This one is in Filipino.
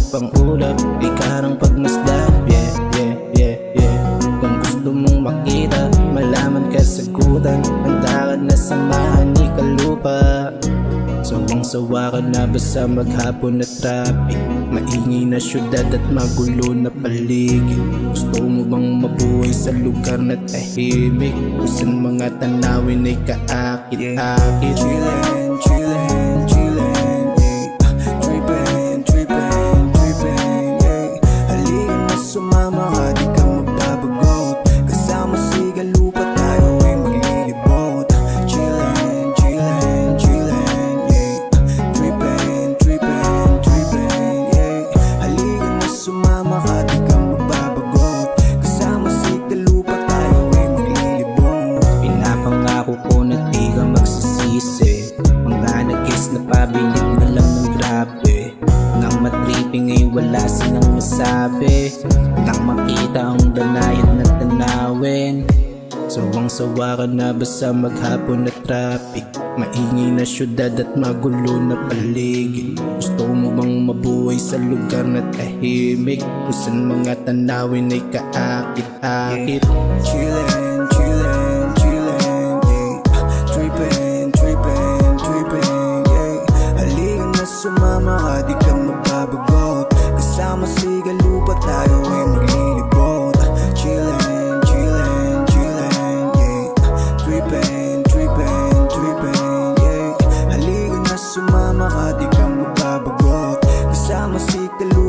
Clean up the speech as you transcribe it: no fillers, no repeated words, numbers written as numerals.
pang ulap, ikarang pagmasdan. Yeah, yeah, yeah, yeah. Kung gusto mong makita, malaman kasagutan, handa ka na samahan ni Kalupa. Sawang-sawa ka na ba sa maghapon na traffic? Maingay na syudad at magulo na paligid. Gusto mo bang mabuhay sa lugar na tahimik, kung saan mga tanawin ay kaakit-akit? Chillin', chillin', chillin', yeah. Trippin', trippin', trippin', yeah. Halika na sumama ka, di ka magbabagot. Kasama si Kalupa tayo ay maglilibot. Chillin', chillin', chillin', yeah. Trippin', trippin', trippin', yeah. Halika na sumama ka, di ka magbabagot. Kasama si Kalupa tayo ay maglilibot. Pinapangako ko na di ka magsisisi, mga nag-guess na pabilib na lang ng grabe. Nang matripping ay wala silang masabi, nang makita ang danayad na tanawin. Sawang-sawa ka na ba sa maghapon na traffic? Maingay na syudad at magulo na paligid. Gusto mo bang mabuhay sa lugar na tahimik, kung saan mga tanawin ay kaakit-akit? Chillin', chillin', chillin', yeah. Trippin', trippin', trippin', yeah. Halika na sumama ka, di ka magbabagot. Kasama si Kalupa tayo ay maglilibot. Chillin', chillin', chillin', yeah. Trippin', trippin', trippin', yeah. Halika na sumama ka, di ka magbabagot. Kasama si Kalupa